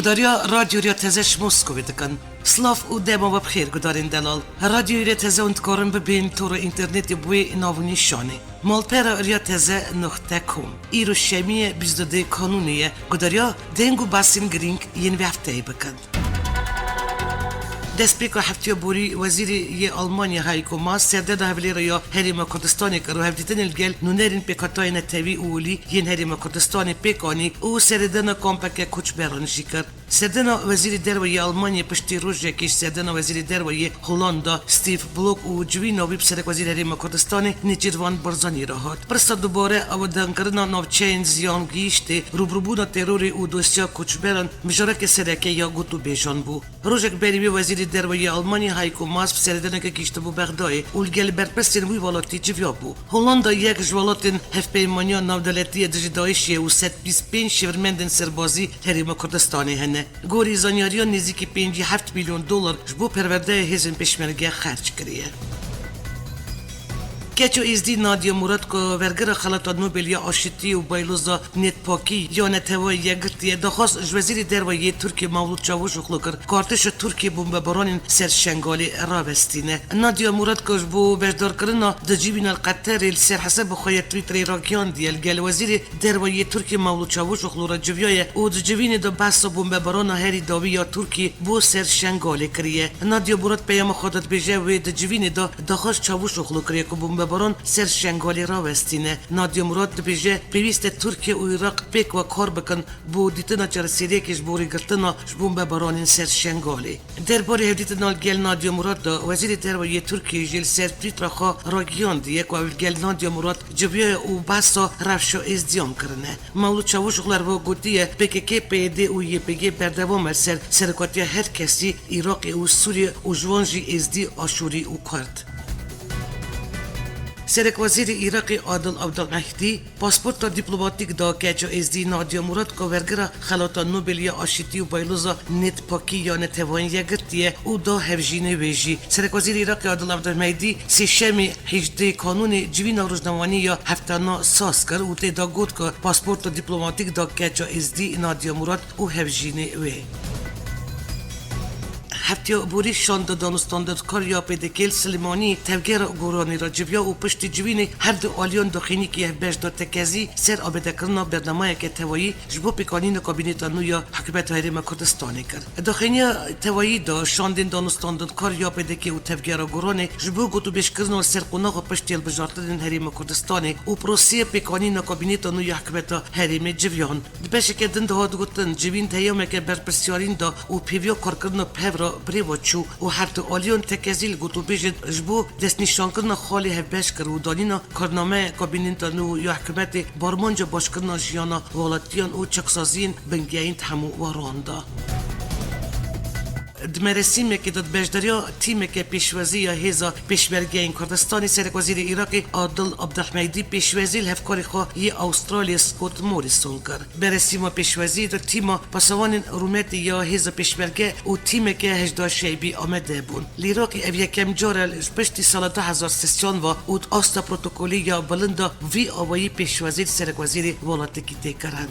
گداریا رادیو ریا تزش مسکوی دکن سلاف و دما و بخیر گدارین دلال رادیو ریا تزه اندکارم ببین طور اینترنتی بوی ناونی شانه مالپر ریا تزه نقطه کم ایرو شمیه 22 کانونیه گداریا دنگو باسین گرینگ ین وفته بکن دسپیکو هفته بوری وزیری آلمانیا هایکو ماس سرده ده هفلی یا هریم کردستانی کرو هفتیتن الگل نونرین پیکاتای نتوی اولی ین هریم کردستانی پیکانی او سردن کامپک کوچ برانشی کرد سردن وزیری دروی آلمانیا پشتی روز یکیش سردن وزیری دروی هولاندا ستیف بلوک و جوی نوی بسرک وزیر هریم کردستانی نیچیروان برزانی راهات پرستا دوباره او دنگرنا نوچین زیان گیشته روبروبونا تروری او دوستیا کوچ بران مجرک سرکه یا گوتو بیشان بو روزک بری وزیری دروی آلمانیا هایکو ماس سردن که گیشته بو بغدای اولگل برپرسین وی والاتی جویا بو هولاندا یک جوالاتن هفپیمانیا نودلتی دجدایشی و 125 شورمندن سربازی هریم کردستانی هنه گوری زانیاریان نزدیکی 57 میلیون دلار جبو پرورده هزم پشمرگه خرج کریه کچو ازدی نادیا مراد کو ورگر خلات نوبل آشتی و بایلوزا نت پاکی یا نتوای یگرتی دخواست وزیر دروی ترکیه مولود چاوش خلوکر کارتش ترکیه بمباران سر شنگالی راوستینه نادیا مراد کوش بو بجدار کرنا دجیبین القطر سر حسب خوی تویتر راکیان دیل گل وزیر دروی ترکیه مولود چاوش خلورا جویای او دجیبین دو بحث بمباران هری داوی یا ترکیه بو سر شنگالی کریه نادیا مراد پیام خودت بجه و دجیبین دو دخواست چاوش خلوکریه کو بمباران سر شنگالی راوستینه نادیا مراد بیجه پیوست ترکیه و عراق پیک و کار بکن بو دیتنا چرسیده کش بوری گرتنا جبون بباران سر شنگالی درباره هفدیتنا گل نادیا مراد وزیر دروی ترکیه جل سر پیترا خا راگیان دیه که گل نادیا مراد جبیه و باسا رفشو ازدیام کرنه مولود چاوش غلر و گوتیه پککی پیده و یه پگی بردوام سر سرکاتی هر کسی عراق و سوریه و جوانجی ازدی آشوری و کرد سرک وزیر عراقی عادل عبدالمهدی پاسپورت دیپلماتیک دا کچو ازدی نادیا مراد کو ورگرا خلاتا نوبل یا آشتی و بایلوزا نت پاکی یا نتوان یگرتیه او دا هفجینه ویجی سرک وزیر عراقی عادل عبدالمهدی سیشمی 18 کانون جوین روزنامانی یا هفتانا ساز کرد و تیدا گفت که پاسپورت دیپلماتیک دا کچو ازدی نادیا مراد او هفجینه وی هفته بوری شاند دانستاندد کاریا پیدکل سلیمانی تفگر گورانی را جبیا و پشت جوین هر دو آلیان داخلی که بهش داد تکزی سر آبده کردن برنامه که توایی جبو پیکانین کابینت نویا حکومت هریم کردستانی کرد داخلی توایی دا شاندن دانستاندد کاریا پیدکی و تفگر گورانی جبو گوتو بیش کردن سرقناق پشت البجارتن هریم کردستانی و پروسی پیکانین کابینت نویا حکومت هریم جویان بهش که دند هاد گوتن جوین تیام که برپرسیارین دا و پیویا کار کردن پهرا بریوچو و هر دو آلیون تکزیل گوتو بیجد جبو دست نشان کردن خالی هفبش کرد و دانینا کارنامه کابینت نو یا حکومت بارمانجا باش کردن جیانا والاتیان و چکسازین بنگیین تمو واراندا دمرسیمه که داد بجداریا تیمه که پیشوازی یا هزا پیشبرگه این کردستانی سرک وزیر عراقی عادل عبدالمهدی پیشوازی الهفکاری خواه یه استرالیا سکوت موریسون کرد برسیمه پیشوازی داد تیمه پاسوان رومت یا هزا پیشبرگه و تیمه که هجدا شیبی آمده بون لیراقی او یکم جارل پشتی سال 2013 و اود آستا پروتوکولی یا بلندا وی آوایی پیشوازی سرک وزیر والاتی که تکرن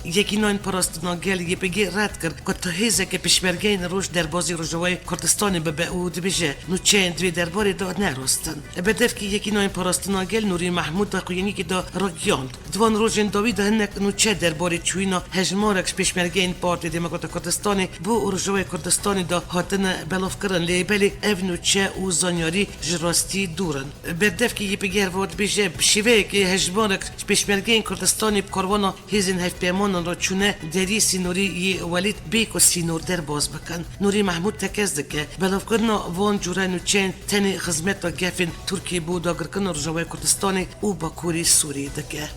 یکی نوین پاراستنا گل یه بگی رد کرد که تا هیزه که پیشمرگین روش در بازی روژوای کردستانی به اود بشه نو چند دوی درباری دا نرستن بدف که یکی نوین پاراستنا گل نوری محمود دا قوینی که دا راگیاند دوان روژن داوی دا هنک نو چه درباری چوینا هجمارکش پیشمرگین پارتی دموکرات کردستانی بو روژوای کردستانی دا هاتن بلاف کرن لیبلی او نو چه او زانیاری جراستی دورن بدف که یه بگی هر بشه بشیوه که هجمارکش پیشمرگین کردستانی بکاروانا هیزین هف پیمان را چونه دری سینوری یه ولید بیک و سینور در باز بکن نوری محمود تکز دکه بلاف کرنا وان جوره نو چند تنی خزمت و گفین ترکیه بود اگر کنن رجوع کردستانی او باکوری سوری دکه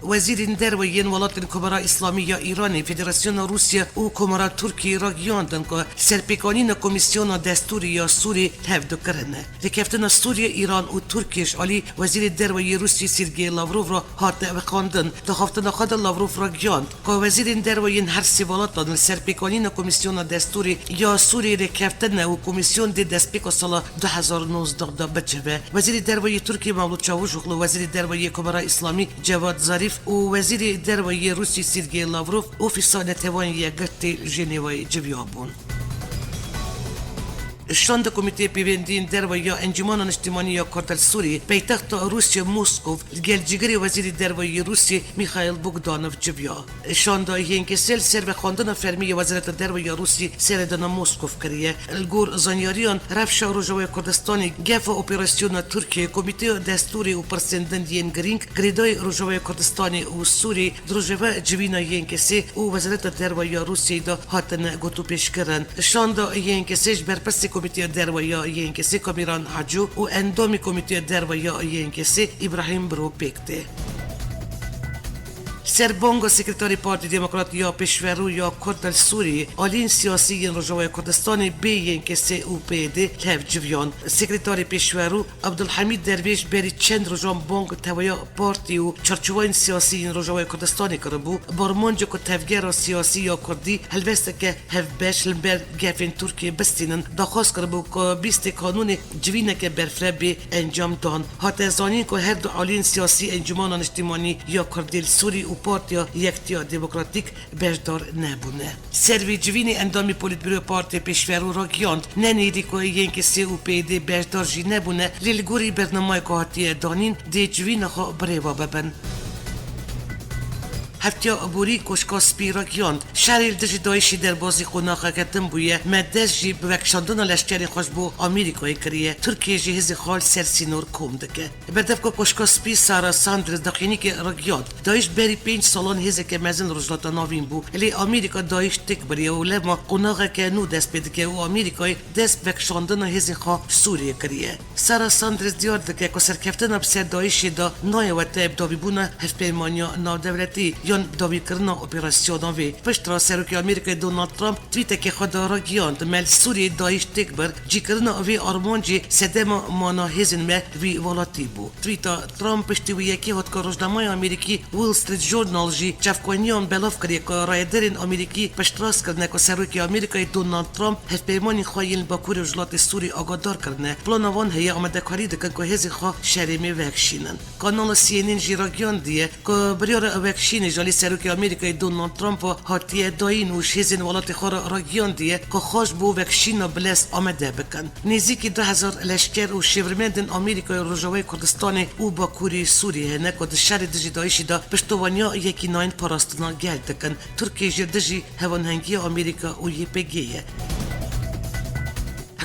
وزیر دروی ولایت کبرا اسلامی یا ایرانی فدراسیون روسیه و کمرا ترکیه را گیاندن که سرپیکانین کمیسیون دستوری یا سوری تفدو کرنه رکفتن سوریه ایران و ترکیش علی وزیر دروی روسیه سرگئی لاوروف را هات وخاندن دخافتن خود لاوروف را گیاند که وزیر دروی هر سی ولایت سرپیکانین کمیسیون دستوری یا سوری رکفتن و کمیسیون دی دستپیک سال 2019 دا بچه وزیر دروی ترکیه مولود چاوشوغلو وزیر دروی کبرا اسلامی جواد ظریف و وزیر دروی روسی سرگئی لاوروف اوفیسا نتوان یگرت ژنوای جویابون. شاند کمیته پیوندین در و یا انجمن اجتماعی یا کارتل سوری پایتخت روسیه مسکو گلجیگری وزیر دروی روسیه میخائیل بوگدانوف جویا شاند هینکسل سر خواندن فرمی وزارت دروی روسیه سردن مسکو کریه الگور زانیاریان رفشا روجوی کردستانی گف اپراسیون ترکیه کمیته دستوری و پرسندن دین گرینگ گریدای روجوی کردستانی و سوری دروجوه جوینا هینکسی و وزارت دروی روسیه دا هاتن گوتو پیش کردن شاند هینکسیش برپسی کمیته درویا یینکسی کامیران حجو و اندامی کمیته درویا یینکسی ابراهیم برو پکته. سربانگ سکرتاری پارتی دموکرات یا پیشورو یا کردل سوری آلین سیاسی رجوع کردستان بیین کسی او پیده لف جویان سکرتاری پیشورو عبدالحمید درویش بری چند رجوع بانگ تویا پارتی و چرچوان سیاسی رجوع کردستانی کربو برمانج کو تفگر سیاسی یا کردی هلوست که هف بش لبر گفین ترکیه بستینن دخواست کربو که 20 قانون جوینه که برفره انجام دان هاتزانی که هر دو آلین سیاسی انجمان اجتماعی یا کردل سوری و پارتیا یکتیا دموکراتیک بردار نبونه. سروی جوینی اندامی پولیتبیرو پارتی پیشورو را گیاند ننیدی که ینکسی او پیده بردار جی نبونه لیلگوری برنامه که هاتی دانین دی جوین خوا بریوا ببن. هفتیا بوری کشکا سپیرا گیاند شریل دژی دایشی در بازی قناقه کتن بویه مدز جی بوکشاندن لشکری خوش بو آمریکایی کریه ترکیه جی هزی خال سرسینور کم دکه بردف که کشکا سپی سارا ساندرز دقینی که را گیاند دایش بری 5 سالان هزی که مزن رجلات ناوین بو الی آمریکا دایش تک بریه و لما قناقه که نو دست پیدکه و آمریکایی دست بوکشاندن هزی خال سوریه کریه سارا ساندرز دیار دکه که سرکفتن بسر دایشی دا نای و تایب دابی بونه هفپیمانیا ناو دولتی داوی کردن اپراسیون وی پشت را سروکی آمریکای دونالد ترامپ توییت که خدا را گیاند مل سوری دایش تکبر جی کردن وی آرمانجی سدم مانا هزین مل وی والاتی بو توییت ترامپ پشتی وی یکی هات که روزنامه آمریکی وول استریت جورنال جی چفکوانیان بلاف کردی که رایدرین آمریکی پشت راست کردن که سروکی آمریکای دونالد ترامپ هف پیمانی خواهیل با کوری وجلات سوری آگادار کردن پلانوان هی آمده کاری دکن که هزی خواه شریمی وکشینن کانال CNN جی را گیاندیه که بریار وکشین جالی سروکی آمریکای دونالد ترامپ هاتیه داین و شیزین ولات خور را گیاندیه که خوش بو وکشین بلس آمده بکن نزدیک 2000 لشکر و شیورمندن آمریکای رجوع کردستان او با کوری سوریه نکد شهر دژی دایشی دا پشتوانیا یکی ناین پاراستنا گل دکن ترکیه جر دژی هوانهنگی آمریکا و یپگیه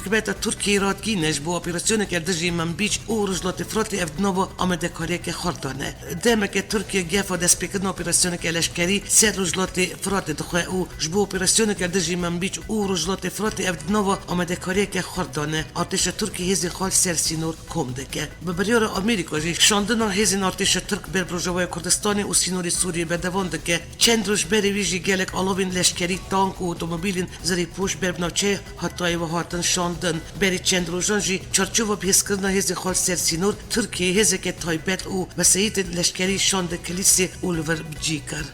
حکومت ترکیه رادگینش با اپراسیون کردجی منبیج او رجلات فراتی افدنابا آمده کاری که خاردانه دمه که ترکیه گفت دست پیکردن اپراسیون که لشکری سر رجلات فرات دخواه او جبو اپراسیون کردجی منبیج او رجلات فراتی افدنابا آمده کاری که خاردانه ارتش ترکیه هزی خال سرسینور کم دکه به بریار آمریکا جی شاندن هزین ارتش ترک بر پروژوای کردستان و سینوری سوریه بدوان دکه چند روز بری ویجی گلک آلوین لشکری تانک و اتومبیلین زری پوش بربناچه حتی و هاتن شاندن بری چند روزان جی چارچوب پیس کردن هزی خال سرسینور ترکیه هزی که تایبت و وسایت لشکری شاند کلیسی اولور بجی کرد.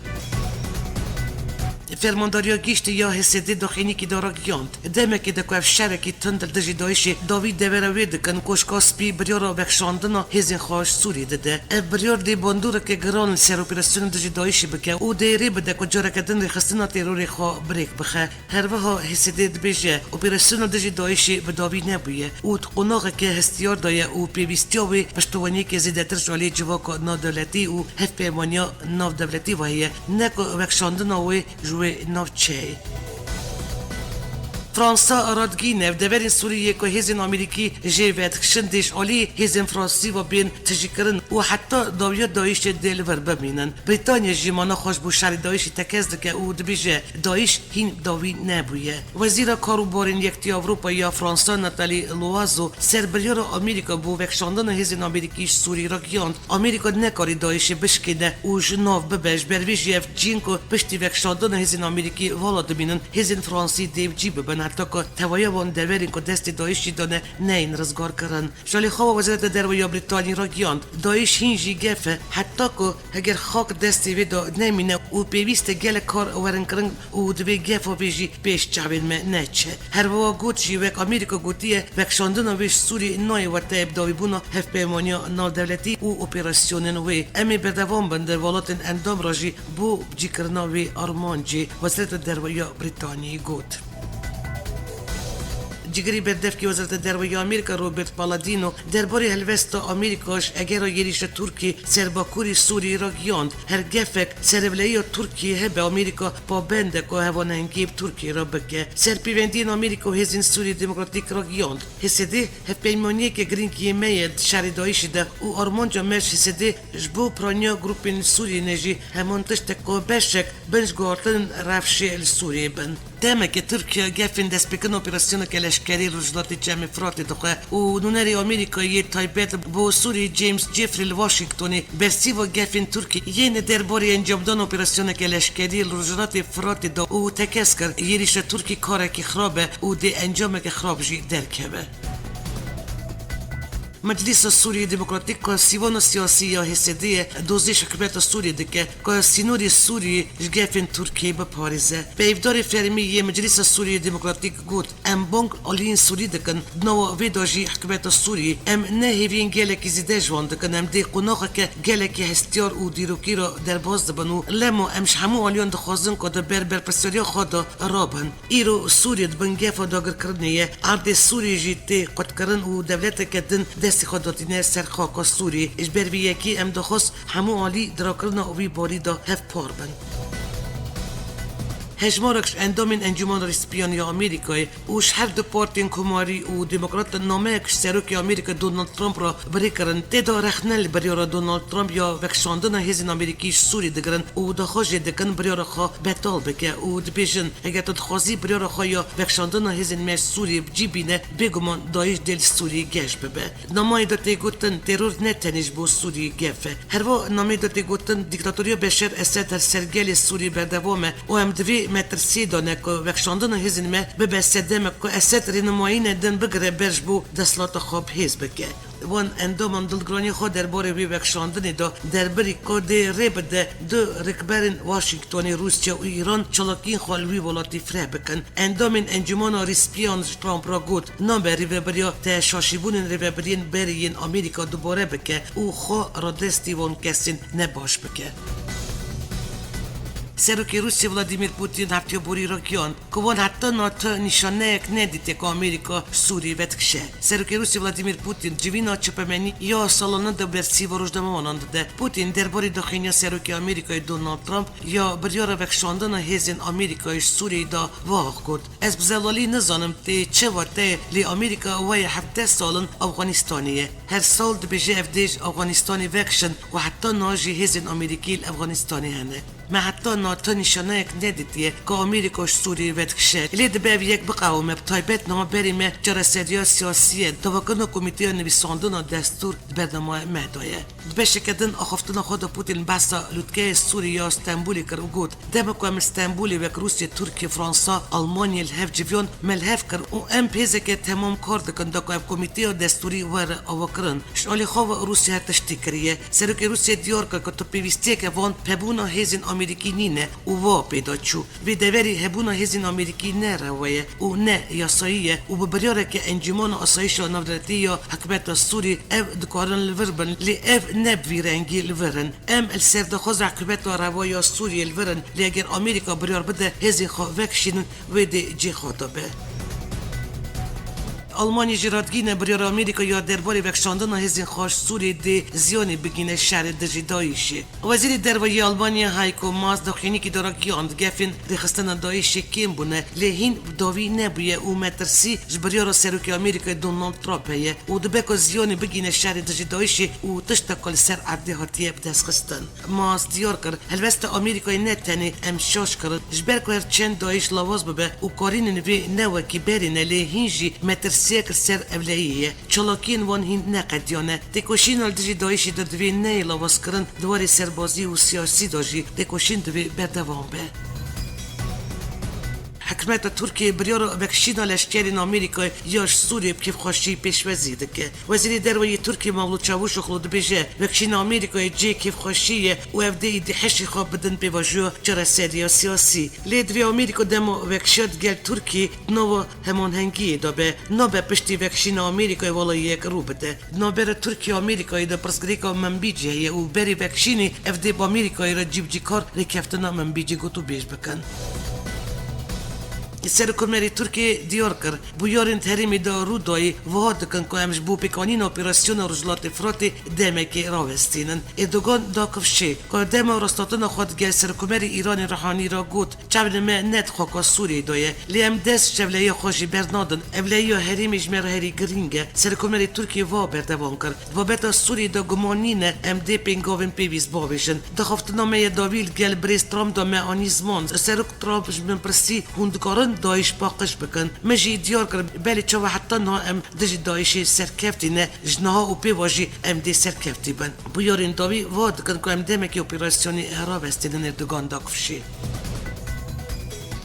فرمانداریا گیشت یا حسدی داخلی که دارا گیاند دمه که دکو شرکی تندل دژی دایشی داوید دوروی دکن کوشکاس پی بریارا وکشاندنا هزین خواهش سوری دده بریار دی باندور که گران سر اپراسیون دژی دایشی بکه او دیری بده که جارکدن ریخستنا تیروری خواه بریک بخه هر وها حسدی دبیجه اپراسیون دژی دایشی به داوی نبویه او قناغه که هستیار دایه او پیوستیاوی پشتوانی که زیدتر جوالی جواک نادولتی او هف پیمانیا ناو دولتی وحیه نکو وکشاندنا وی جوی نوچه فرانسا رادگینه دورین سوریه که هزین آمریکی جیوت شندش علی هزین فرانسی و بین تجیکرن و حتی داویت دایش دلور ببینن بریتانیا جیمانا خوش بو شر دایش تکزد که او دبیجه دایش هین داوی نبویه وزیر کارو بارین یکتی اروپا یا فرانسا ناتالی لوازو سربریار آمریکا بو وکشاندن هزین آمریکیش سوری را گیاند آمریکا نکاری دایش بشکنه و جناو ببش برویج یف جینکو پشتی وکشاندن هزین آمریکی والا دبینن هزین فرانسی دیو جی ببن حتی که تویا وان دورین که دست دایشی دانه نه این رزگار کرن شالی خواه وزارت درباره بریتانی را گیاند دایش هینجی گفه حتی که اگر خاک دستی ویدا نمینه و پیوست گل کار ورن کرن و دوی گفه بیجی پیش چاوین me neće. Hervova guči vek Amerika gutije vek šanduna viš suri noj vate ebdavi buna hef pemonja na devleti u operacionin ve. Emi berdavam bende valatin endam raji bu bjikrnavi armanji vazirete dervaya Britaniyi gut. جگری بردف که وزارت درباره آمریکا روبرت پالادینو درباره هلوست آمریکاش اگر گریش ترکی سرباکوری سوری را گیاند هر گفک سرولایی ترکیه به آمریکا پابنده که هواننگیب ترکیه را بکه سرپیوندین آمریکا هزین سوری دموکراتیک را گیاند حسده هف پیمانی که گرینگی مید شریدایی شده و آرمانجا مرش حسده جبو پرانیا گروپین سوری نجی همان تشت که بشک بنج گارتن رفشه سوری بند تمه که ترکیه گفین دست بکن اپراسیون کلشکری رجلاتی جمع فراتی دخواه و نونری آمریکایی تایبت با سوری جیمز جفری واشنگتونی برسی و گفین ترکیه یه درباره انجام دان اپراسیون کلشکری رجلاتی فراتی دا و تکس کرد یریش ترکی کاره که خرابه و دی انجام که خراب جی درکبه مجلس سوری دموکراتیک که سیوان سیاسی یا حسدیه دوزیش حکومت سوری دکه که سینوری سوری جگفین ترکیه به پاریزه به ایفدار فرمی مجلس سوری دموکراتیک گود ام بانک آلین سوری دکن نو ویداجی حکومت سوری ام نه هیوین گلکی زیده جوان دکن ام دی قناقه که گلکی هستیار و دیروکی را در باز دبنو لما امش همو آلیان دخوازن که دا بر پسیاریا خدا رابن ایرو سوری دبنگیف و داگر کرنیه عرد سوری جی تی قد کرن و دولت کدن دستی خداتینه سر خاک سوری اجبر وی یکی ام دخواست همو عالی دراکرنا وی باری دا هف پار بند هجمارکش اندامین انجمن ریسپیانی آمریکای اوش هر دو پارتین کماری و دموکرات نامهکش سروک آمریکا دونالد ترامپ را بری کرن تدا رخنل بریارا دونالد ترامپ یا وکشاندن هزین آمریکیش سوری دگرن و دخواج دکن بریارا خواه بتال بکه و دبیجن اگر تدخوازی بریارا خواه یا وکشاندن هزین مش سوری بجیبینه بگمان دایش دل سوری گش ببه نامای داتی گوتن ترور نتنیش بو سوری گفه هروا نامای داتی گوتن دیکتاتوریا بشر اسد در سرگل سوری بردوامه و هم دوی مترسی دانه که وکشاندن هزین ما ببسدم که اسد رینمایی ندن بگره برش بو دستلات خواب هیز بکه وان اندام دلگرانی خود درباره وی وکشاندنی دا درباری که دی ریب ده دو رکبرین واشنگتونی روسیه و ایران چلاکین خالوی ولاتی فره بکن اندامین انجمان ریسپیان ترامپ را گود نام به ریوبریا تا شاشیبونین ریوبرین برین آمریکا دوباره بکه او خواه را دستی وان کسین نباش بکه سروکی روسی ولادیمیر پوتین هفته بوری را گیاند که وان حتی ناتو نشانه یک ندیده که آمریکا سوری وتکشه سروکی روسی ولادیمیر پوتین جوینا چپمنی یا سالانه دا برسی و روزنامه مانند ده پوتین درباره داخلی سروکی آمریکای دونالد ترامپ یا بریار وکشاندن هزین آمریکای سوری دا واق کرد از بزلالی نزانم تی چه وقته لی آمریکا وای 7 سالن افغانستانیه هر سال دبیجه افدیج افغانستانی وکشن و حتی ناجی هزین آمریکی افغانستانی هنه ما حتی ناتو نشانه یک ندیدیه که آمریکاش سوری وتکشه لید به یک بقاومه بتایبت نما بریم جرسدیا سیاسیه توقعنا کمیته نویساندن دستور برنامه مهدایه بشه کدن آخفتن خود پوتین بسا لودکه سوریا استانبولی کر وجود دمکم استانبولی و روسیه ترکیه فرانسه آلمانیا الهف جویان ملهف کر و ام پیزه که تمام کار دکن دکو کمیته دستوری ور اوکران شالی خو روسیه تشتیکریه سرک روسیه دیار که تو پیوسته که وان پبونا هزین آمریکی نینه و وا پیدا چو وی دوری هبونا هزین آمریکی نه رویه و نه یاساییه و ببریاره که انجمان آسایش و نودرتی یا حکومت سوری اف دکارن لوربن لی اف نبوی رنگی لورن ام السردخوز حکومت و روای سوری لورن لی اگر آمریکا بریار بده هزین خواه وکشین و دی جی خاطبه آلمانی جراتگینه بریار آمریکا یا درباره وکشاندن هزین خواش سوری دی زیانی بگینه شهر دجیدایشه وزیر درباره آلمانیا هایکو ماس داخلینی که دارا گیاند گفین رخستن دایشه کم بونه لهین داوی نبویه و مترسی جبریار سروک آمریکا دونالد ترامپه و دبکو زیانی بگینه شهر دجیدایشه و تشتکل سر عبده هاتیه بدسخستن ماس دیار کرد هلوست آمریکای نتنی امشاش کرد جبر که هر چند دایش لواز ببه و کارین نوی نوکی برینه لهینجی مترسی سیکر سر اولاییه چلاکین وان هین نقدیانه تکوشین الدجی دایشی در دوی نه لواز کرن دواری سربازی و سیاسی داجی تکوشین دوی بردوام به حکومت ترکیه بریار وکشینا لشکرین آمریکا یاش سوریه کیف خوشی پیشوازی دکه وزیر دروی ترکیه مولود چاوش خلود بجه وکشین آمریکا جی کیف خوشیه و افدی دحشی خواب بدن پیواجو جراسیدی سیاسی لیدوی آمریکا دمو وکشید گل ترکیه نو همون هنگی دابه نوبه پشتی وکشین آمریکا والا یک رو بده نوبر ترکیه آمریکا دا پرسگریکا من بیجه و بری وکشینی افدی با آمریکا را جیب جیکار ریکفتنا من بیجه گوتو بیش بکن سرکمری ترکیه دیار کرد بیارین تحریمی دا رو دای واد کن که همش بو پیکانین اپراسیون رجلات فراتی دمکی راوستینن ادوگان دا کفشه که دم راستاتن خود گل سرکمری ایران روحانی را گوت چون ما ند خوکا سوری دایه لیم دست شولیه خوشی برنادن اولیه حریمیش مر هری گرینگه سرکمری ترکیه وا بردوان کرد و بتا سوری دا گمانین ام دی پینگاوین پیویز باویشن دخفتنامه داویل گل بریسترام دا معنیزمان سرک ترابش من پرسی هندکارن داعش باقش بکن مجی دیار کرد بلی چه حتی نه ام دژ داعشی سرکفتی نه جنها و پیواجی ام دی سرکفتی بن بیارین داوی واد کن که ام دمکی اپراسیونی اعراب استیدن اردوگان داکفشی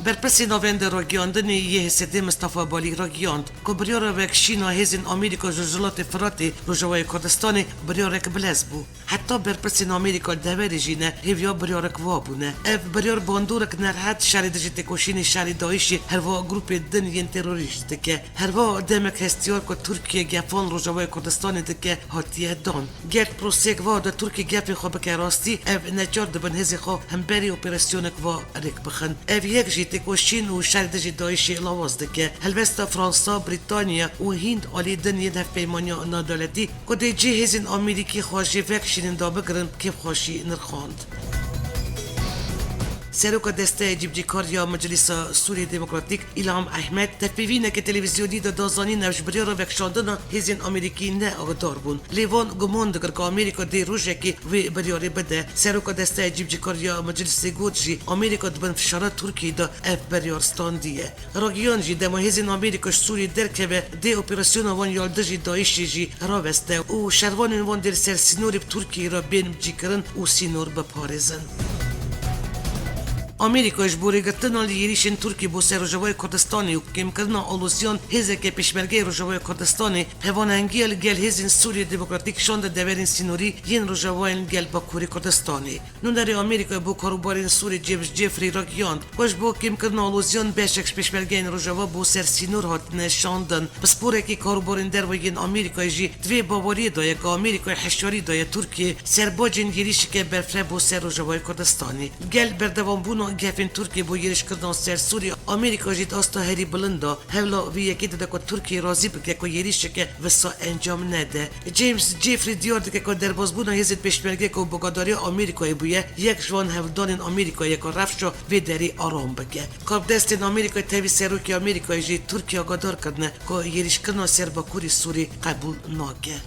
برپسی نوند را گیاندنی یه حسدی مصطفی بالی را گیاند که بریار وکشینا هزین آمریکا جزلات فراتی روژوای کردستانی بریار اک بلز بو حتی برپسی آمریکا دوری جینه هیویا بریار اک وابونه اف بریار باندور اک نرهد شری دجت کشین شری دایشی هروا گروپ دن ین تروریست که هروا دمک هستیار که ترکیه گفان روژوای کردستانی دکه هاتیه دان گرد پروسیک وا دا ترکی گفی خواب که راستی اف نجار دبن هزی خواه هم بری اپراسیون اک وا ریک بخن اف یک جیت تکوشین و شردجی دایشی لواز دکه هلوستا فرانسا بریتانیا و هند آلی دنیا ده پیمانیا نادالتی که دی جی هزین آمریکی خواشی وکشین دا بگرن که خواشی نرخاند سروک دسته جیبجیکاریا مجلس سوری دموکراتیک ایلهام احمد تفیوینه که تلویزیونی دا دازانی نوش بریار وکشاندن هزین آمریکی نه آگدار بون لیوان گمان دگر که آمریکا دی روشه که وی بریاری بده سروک دسته جیبجیکاریا مجلس گود جی آمریکا دبن فشاره ترکی دا اف بریارستان دیه راگیان جی دما هزین آمریکاش سوری درکه و دی اپراسیون وان یالدجی دایشی جی راوسته و شروان وان در سر سینوری ترکی را بین جیکرن و سینور بپارزن آمریکا اجباری گرتن لیریشن ترکی بو سر روژوای کردستانی و کم کردن آلوزیان هزه که پیشمرگه روژوای کردستانی هوانهنگی گل هزین سوری دموکراتیک شانده دورین سینوری ین روژوای گل باکوری کردستانی نونری آمریکا بو کاروبارین سوری جیمز جفری را گیاند کش بو کم کردن آلوزیان بشکش پیشمرگه روژوا بو سر سینور هات نشاندن بسپوره که کاروبارین در و ین آمریکا جی دوی باوری دایه که آمریکا حشاری دایه ترکیه سرباجین گیریش که برفره بو سر روژوای کردستانی گل بردوام بونو گفین ترکیه بو یریش کردن سر سوری آمریکا جید آستا هری بلندا هولا وی یکی داده که ترکیه راضی بگه که یریش که وسا انجام نده جیمز جفری دیار دکه که در بازبونا هزید پیشمرگه که بگاداری آمریکایی بویه یک جوان هفدان آمریکایی که رفشو وی دری آرام بگه کاب دست آمریکای تاوی سروکی آمریکایی جید ترکیه آگادار کردنه که یریش کردن سر باکوری سوری قبول ناگه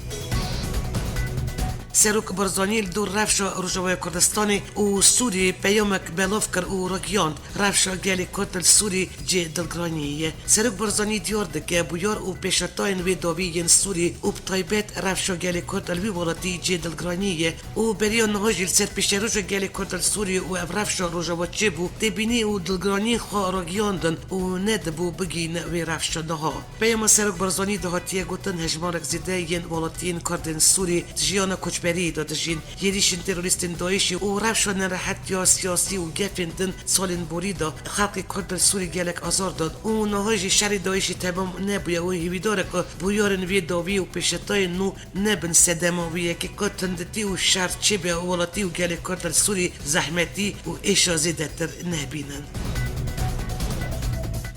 سروک برزانیل دور رفشا روژوای کردستانی و سوری پیامک بلاف کر و رکیاند رفشا گلی کتل سوری جی دلگرانیه سروک برزانی دیار دکه بویار و پیشتاین وی داوی ین سوری و بطایبت رفشا گلی کتل وی ولاتی جی دلگرانیه و بریان نهاجیل سر پیش روژا گلی کتل سوری و رفشا روژوا چه بو تبینی و دلگرانی خواه رکیاندن و ند بو بگین وی رفشا نها پیام سروک برزانی دهاتیه گوتن هجمارک زیده ین ولاتین کردن سوری جیانا کچ بری دادشین یریشین تروریستین دایشی و رفشان نراحت یا سیاسی و گفیندن سالین بوریدا خلق کرد سوری گلک آزار داد و نهاجی شری دایشی تمام نبویه و هیویداره که بویارن وی داوی و پیشتای نو نبن سدماویه که کتندتی و شر چه به ولاتی و گلک کرد سوری زحمتی و اشازی دتر نبینن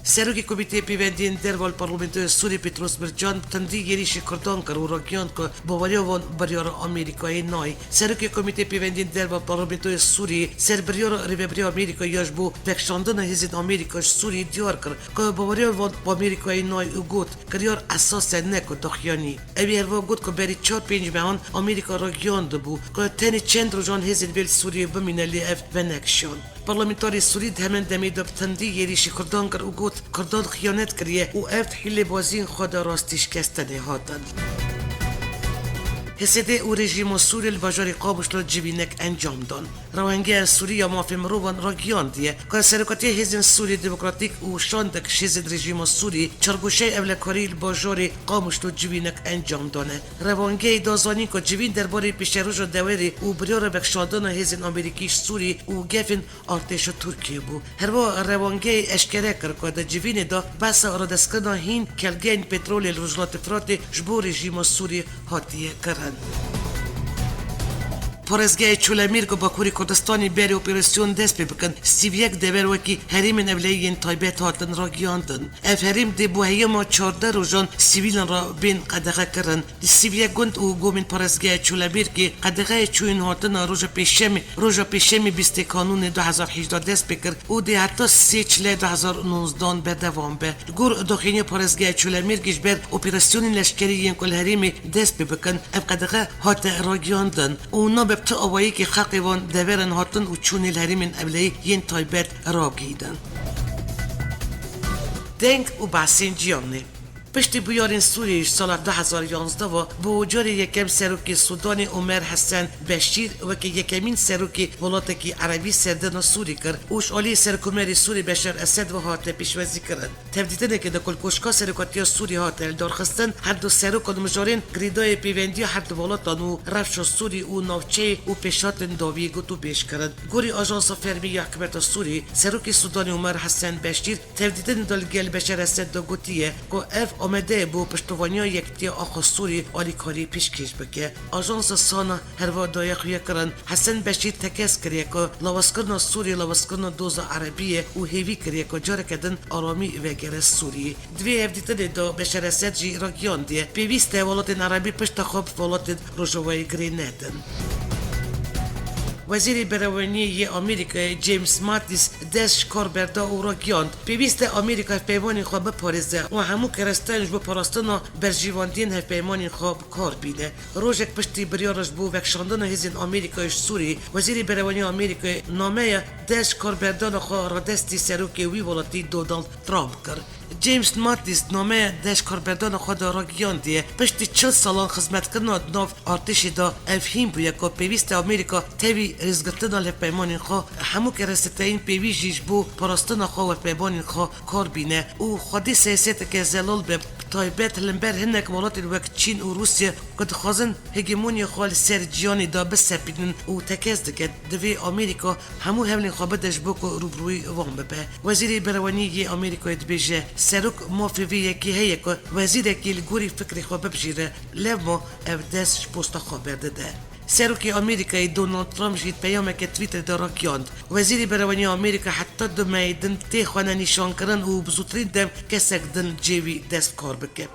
سروکی کمیته پیوندین دربال پارلمانتوی سوری پتروس برجان تندی یریش کردان کر و راگیان که باوریا وان بریار آمریکایی نای سروکی کمیته پیوندین دربال پارلمانتوی سوری سر بریار ریبری آمریکا یاش بو وکشاندن هزین آمریکاش سوری دیار کر که باوریا وان آمریکایی نای او گوت کریار اساس نکو دخیانی اوی هروا گوت که بری 4-5 ماهان آمریکا راگیان دبو که تنی چند روزان هزین ویل سوری بمینه لیف و نکشان پارلمانتاری سوری دهمن دمی دب تندی یریش کردان کر او گوت کردان خیانت کریه و افت حیل بازین خود راستیش کستنه هاتن حسده او رژیم سوری الباجاری قابش را جبینک انجام دان روانگه سوریه مافی مروان را گیاندیه که سرکاتی هزین سوری دموکراتیک و شاندک شیزد رژیم سوری چرگوشه اولکاری باجوری قامشت و جوینک انجام دانه روانگه دازانی که جوین درباره پیشروج دوری و بریار بخشادن هزین امریکیش سوری و گفین ارتش ترکیه بو هر وا روانگه اشکره کرد که جوین دا بس آرادسکنا هین کلگین پترول رجلات فرات جبور رژیم سوری هاتیه کرن پارێزگای چولەمیرگ و باکووری کوردستانی بێری ئۆپێراسیۆن دەست پێ بکەن سیڤیەک دەبەرەوەکی هەریمên ئەولەیین تایبەت هاتن ڕاگەیاندن ئەف هەریم دێ بۆ هەیەما 14 ڕۆژان سیڤیلن را بێن قەدەغەکردن سیڤیەک گوند و گۆمین پارێزگای چولەمیرگê قەدەغەیە چوین هاتنە ڕۆژە پێشەمی 20 کانونê 2018 دەست پێ کرد û dê heta 3 çilê 2019 berdewam be gor doxînê parêzgeya çûlemirgî ber operasyonên leşkerî yên ku li herêmê dest pê bikin ev qedexe hate ragiyandin û nabe tu awayekî xeqê wan deverin hatin û çûnê li herêmên evleyî yên taybet ragîdin deng û behsên ciyanê پشتی بیارین سوریش سال 2011 و با جاری یکم سروکی سودانی عمر حسن بشیر و که یکمین سروکی ولاتکی عربی سردن سوری کرد اوش علی سرکومری سوری بشار اسد و هات پیشوازی کرد تبدیدنه که دکل کوشکا سرکاتی سوری هات دارخستن هر دو سروک مجارین گریدای پیوندی هر دو ولاتان و رفش سوری و نوچه و پیشات داوی گوتو بیش کرد گوری آژانس فرمی حکومت سوری سروکی سودانی عمر حسن بشیر تبدیدن دل گل بشار اسد دو گوتیه که اف آمده بو پشتوانیا یکتی آخو سوری آلیکاری پیشکش بکه آژانس سانا هروا دایخویه کرن حسن بشیر تکس کریه که لواسکرنا سوری لواسکرنا دوز عربیه و هیوی کریه که جاره کدن آرامی وگره سوری دوی افدیتن دو بشار اسد جی راگیان دیه پیویسته ولاتن عربی پشت خوب ولاتن روژوای گرینیدن وزیر برونی آمریکا جیمز ماتیس دست کار برده او را گیاند پیوست آمریکا پیمانی خواب بپارزه و همو کرستانش به پاراستنا برجیواندین هف پیمانی خواب کار بینه روزک پشتی بریارش بو وکشاندن هزین آمریکایش سوری وزیر برونی آمریکا نامه دست کار بردن خواه را دستی سروکی وی ولاتی دونالد ترامپ کرد جیمز ماتیس نامه دش کاربردان خود را گیاندیه پشتی 40 سالان خدمت کردن ناف ارتشی دا افهیم بوده که پیوست آمریکا تیوی رزگرتن لپیمانی خو همو که رستین پیوی جیش بو پاراستن خو و پیمانی خو کار بینه او خودی سیاست که زلال به تایبت لنبر هنک ولات الوقت چین و روسیه که خواهن هگمونی خوال سرجیانی دا بسپیدن و تکز دکت دوی آمریکا همو همین خوابدش بو که روبروی وام ببه وزیر بروانی آمریکا دبیجه سروک مافیوی یکی هیه که وزیر اکی لگوری فکری خواب بجیره لما او دستش پوستا خبر داده سروکی آمریکای دونالد ترامپ جید پیامه که تویتر داره گیاند وزیر برونی آمریکا حتی دو میدن تی خوانه نشان کرن و بزرگترین دم کسک دن جیوی دست کار بکه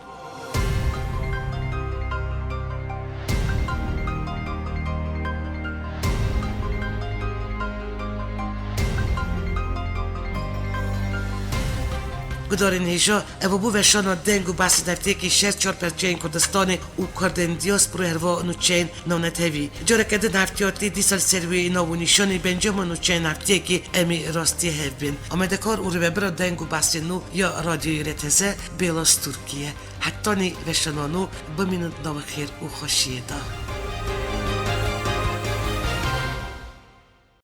گدارین هیجا او بو وشانا دنگ و بحث دفته که 64% کردستان و کردن دیاسپورا هروا نوچین نونتوی جاره کدن هفتیاتی دیسال سروی ناو نشانی بنجام نوچین هفته که امی راستی هف بین آمده کار او رو برا دنگ و بحث نو یا رادیوی رتزه بیلاس ترکیه حتی نی وشانا نو بمینند نو خیر و خوشیه دا